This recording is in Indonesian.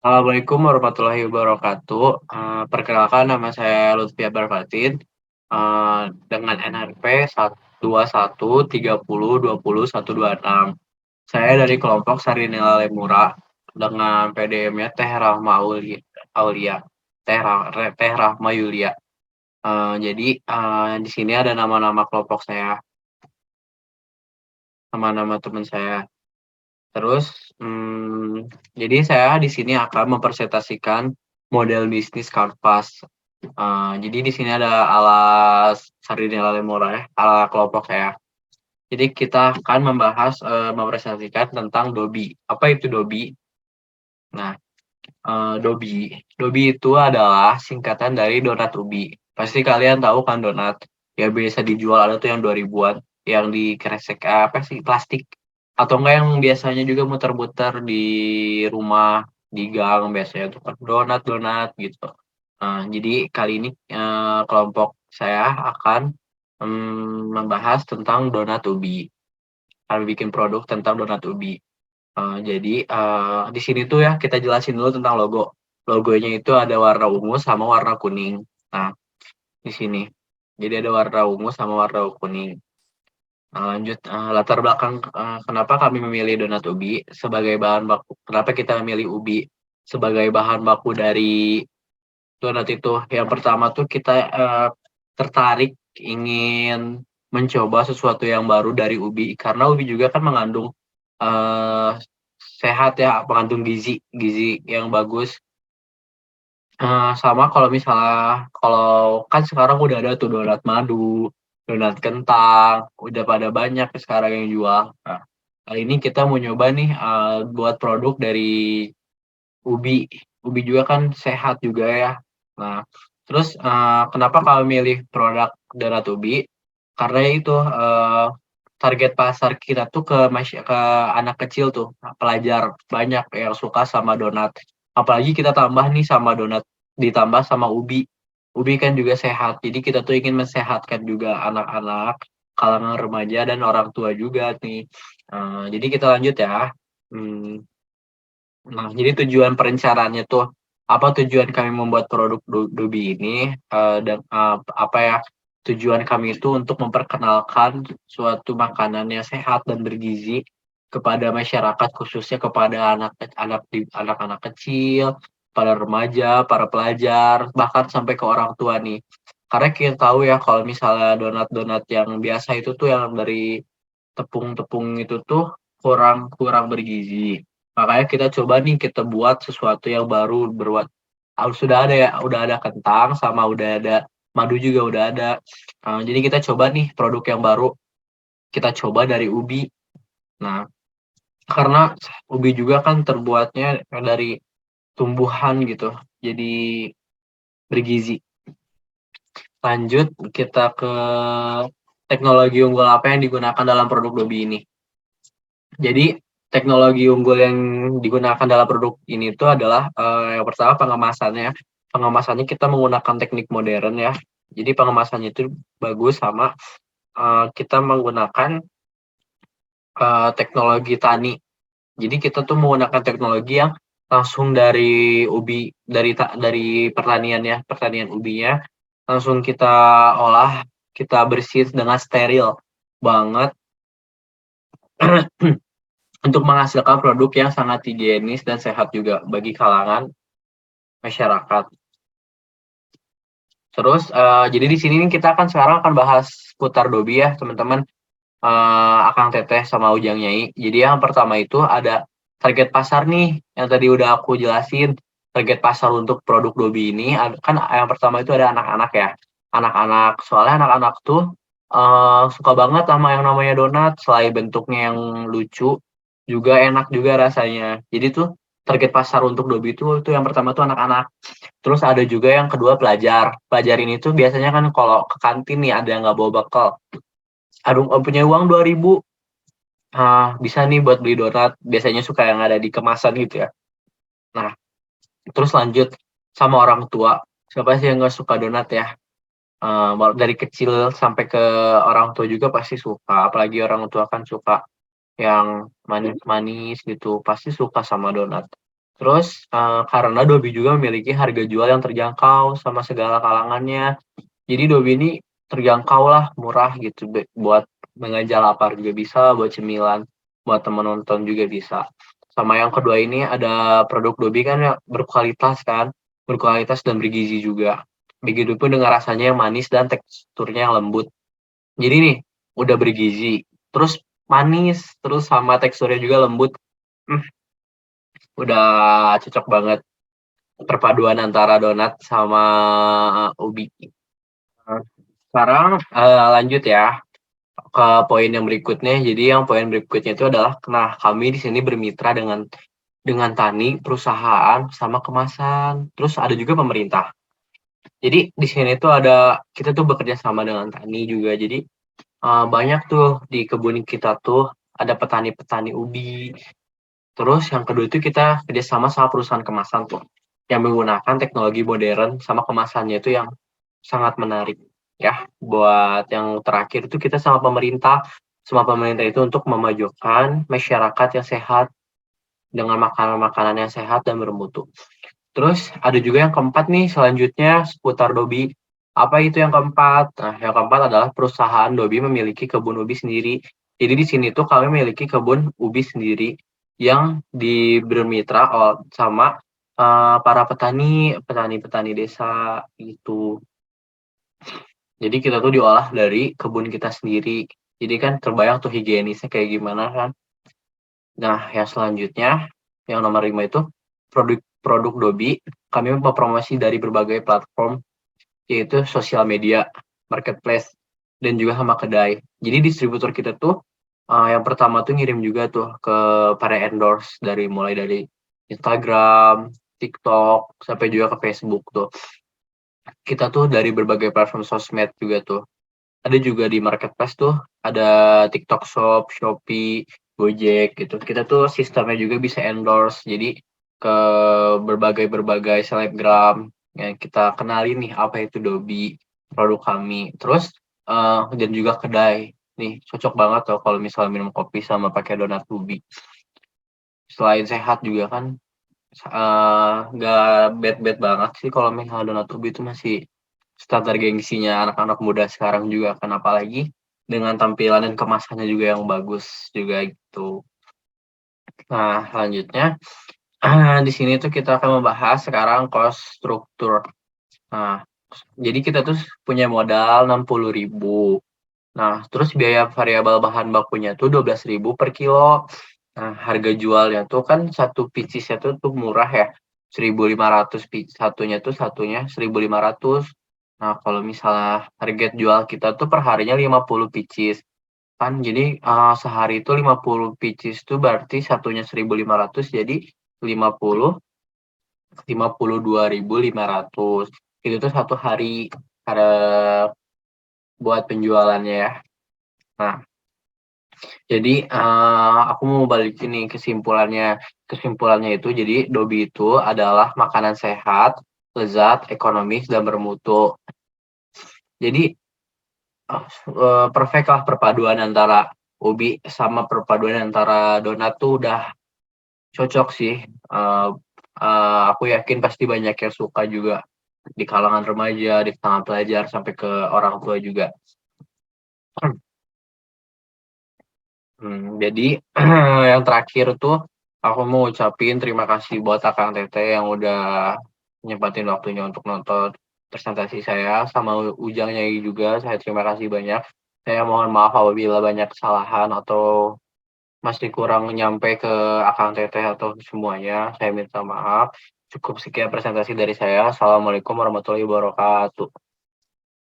Assalamualaikum warahmatullahi wabarakatuh. Perkenalkan nama saya Lutfi Akbar Fatin, dengan NRP 21303020 126. Saya dari kelompok Sarinila Lemura dengan PDM-nya Teh Rahma Aulia, Teh Rahma Yulia. Jadi, di sini ada nama-nama kelompok saya, nama-nama teman saya. Terus, jadi saya di sini akan mempresentasikan model bisnis Kanvas. Jadi di sini ada ala Sarinila Lemura ya, ala kelompok saya. Jadi kita akan membahas, mempresentasikan tentang Dobi. Apa itu Dobi? Nah, Dobi itu adalah singkatan dari donat ubi. Pasti kalian tahu kan donat, ya biasa dijual ada tuh yang 2000-an, yang dikresek apa sih, plastik, atau enggak yang biasanya juga muter-muter di rumah, di gang biasanya tuh kan donat-donat gitu. Jadi kali ini, kelompok saya akan, membahas tentang donat ubi, akan bikin produk tentang donat ubi. Jadi, di sini tuh ya kita jelasin dulu tentang logo. Logonya itu ada warna ungu sama warna kuning. Nah, di sini. Jadi ada warna ungu sama warna kuning. Lanjut, latar belakang, kenapa kami memilih donat ubi sebagai bahan baku, kenapa kita memilih ubi sebagai bahan baku dari donat itu. Yang pertama tuh kita, tertarik ingin mencoba sesuatu yang baru dari ubi, karena ubi juga kan mengandung, eee, sehat ya, mengandung gizi gizi yang bagus. Sama kalau kan sekarang udah ada tuh donat madu, donat kentang, udah pada banyak sekarang yang jual. Nah, kali ini kita mau nyoba nih, buat produk dari ubi. Ubi juga kan sehat juga ya. Nah, terus, kenapa kami milih produk donat ubi, karena itu, target pasar kita tuh ke anak kecil tuh, pelajar, banyak yang suka sama donat. Apalagi kita tambah nih sama donat, ditambah sama ubi. Ubi kan juga sehat, jadi kita tuh ingin mensehatkan juga anak-anak, kalangan remaja dan orang tua juga nih. Jadi kita lanjut ya, mmm Nah, jadi tujuan perencanaannya tuh, apa tujuan kami membuat produk Dobi ini, dan, apa ya, tujuan kami itu untuk memperkenalkan suatu makanan yang sehat dan bergizi kepada masyarakat, khususnya kepada anak-anak kecil, para remaja, para pelajar, bahkan sampai ke orang tua nih. Karena kita tahu ya kalau misalnya donat-donat yang biasa itu tuh yang dari tepung-tepung itu tuh kurang kurang bergizi. Makanya kita coba nih, kita buat sesuatu yang baru sudah ada ya, udah ada kentang sama udah ada madu juga udah ada. Jadi kita coba nih produk yang baru, kita coba dari ubi. Nah, karena ubi juga kan terbuatnya dari tumbuhan gitu, jadi bergizi. Lanjut kita ke teknologi unggul apa yang digunakan dalam produk Dobi ini. Jadi teknologi unggul yang digunakan dalam produk ini tuh adalah, yang pertama pengemasannya. Pengemasannya kita menggunakan teknik modern ya. Jadi pengemasannya itu bagus sama, kita menggunakan, teknologi tani. Jadi kita tuh menggunakan teknologi yang langsung dari ubi, dari pertanian ya, pertanian ubinya, langsung kita olah, kita bersih dengan steril banget untuk menghasilkan produk yang sangat higienis dan sehat juga bagi kalangan masyarakat. Terus, jadi di sini nih kita akan sekarang akan bahas putar Dobi ya teman-teman, Akang Teteh sama Ujang Nyai. Jadi yang pertama itu ada target pasar nih, yang tadi udah aku jelasin. Target pasar untuk produk Dobi ini kan yang pertama itu ada anak-anak ya, anak-anak. Soalnya anak-anak tuh, suka banget sama yang namanya donat, selain bentuknya yang lucu, juga enak juga rasanya. Jadi tuh target pasar untuk Dobi itu yang pertama tuh anak-anak. Terus ada juga yang kedua pelajar. Pelajar ini tuh biasanya kan kalau ke kantin nih ada yang nggak bawa bekal. Aduh, punya uang 2.000, bisa nih buat beli donat. Biasanya suka yang ada di kemasan gitu ya. Nah, terus lanjut sama orang tua. Siapa sih yang nggak suka donat ya? Dari kecil sampai ke orang tua juga pasti suka. Apalagi orang tua kan suka yang manis-manis gitu, pasti suka sama donat. Terus, karena Dobi juga memiliki harga jual yang terjangkau sama segala kalangannya. Jadi Dobi ini terjangkau lah, murah gitu, buat mengejar lapar juga bisa, buat cemilan, buat temen nonton juga bisa. Sama yang kedua ini ada produk Dobi kan yang berkualitas dan bergizi juga. Begitupun dengan rasanya yang manis dan teksturnya yang lembut. Jadi nih, udah bergizi, terus manis, terus sama teksturnya juga lembut, mmm, udah cocok banget perpaduan antara donat sama ubi. Nah, sekarang, lanjut ya ke poin yang berikutnya. Jadi yang poin berikutnya itu adalah, nah kami di sini bermitra dengan tani, perusahaan, sama kemasan, terus ada juga pemerintah. Jadi di sini tuh kita tuh bekerja sama dengan tani juga. Jadi, banyak tuh di kebun kita tuh ada petani-petani ubi. Terus yang kedua itu kita kerjasama sama perusahaan kemasan tuh, yang menggunakan teknologi modern sama kemasannya itu yang sangat menarik ya. Buat yang terakhir itu kita sama pemerintah itu untuk memajukan masyarakat yang sehat dengan makanan-makanan yang sehat dan bermutu. Terus ada juga yang keempat nih selanjutnya seputar Dobi. Apa itu yang keempat? Nah, yang keempat adalah perusahaan Dobi memiliki kebun ubi sendiri. Jadi di sini tuh kami memiliki kebun ubi sendiri yang bermitra sama para petani-petani desa gitu. Jadi kita tuh diolah dari kebun kita sendiri. Jadi kan terbayang tuh higienisnya kayak gimana kan. Nah, yang selanjutnya, yang nomor 5 itu produk Dobi, kami mempromosi dari berbagai platform, yaitu sosial media, marketplace, dan juga sama kedai. Jadi distributor kita tuh, yang pertama tuh ngirim juga tuh ke para endorse mulai dari Instagram, TikTok, sampai juga ke Facebook tuh. Kita tuh dari berbagai platform sosmed juga tuh. Ada juga di marketplace tuh, ada TikTok Shop, Shopee, Gojek gitu. Kita tuh sistemnya juga bisa endorse, jadi ke berbagai selebgram yang kita kenalin nih apa itu Dobi, produk kami. Terus, dan juga kedai. Nih cocok banget tuh kalau misalnya minum kopi sama pakai donat ubi. Selain sehat juga kan, nggak bad-bad banget sih kalau misalnya donat ubi itu masih standar gengsinya anak-anak muda sekarang juga kan, apalagi dengan tampilan dan kemasannya juga yang bagus juga gitu. Nah, selanjutnya, di sini tuh kita akan membahas sekarang cost struktur. Nah, jadi kita tuh punya modal 60.000. Nah, terus biaya variabel bahan bakunya tuh 12.000 per kilo. Nah, harga jualnya tuh kan satu picisnya tuh murah ya, 1.500 satunya 1.500. Nah, kalau misalnya target jual kita tuh per harinya 50 picis. Kan jadi, sehari itu 50 picis tuh berarti satunya 1.500 jadi 52.500. Itu tuh satu hari, ada buat penjualannya ya. Nah, jadi, aku mau balikin nih kesimpulannya. Kesimpulannya itu jadi Dobi itu adalah makanan sehat, lezat, ekonomis, dan bermutu. Jadi, perfect lah perpaduan antara ubi sama perpaduan antara donat tuh udah cocok sih. Eee aku yakin pasti banyak yang suka juga di kalangan remaja, di kalangan pelajar, sampai ke orang tua juga. Jadi yang terakhir tuh aku mau ucapin terima kasih buat akang teteh yang udah nyempatin waktunya untuk nonton presentasi saya, sama Ujang Nyai juga, saya terima kasih banyak. Saya mohon maaf apabila banyak kesalahan atau masih kurang nyampe ke akang teteh atau semuanya, saya minta maaf. Cukup sekian presentasi dari saya. Assalamualaikum warahmatullahi wabarakatuh.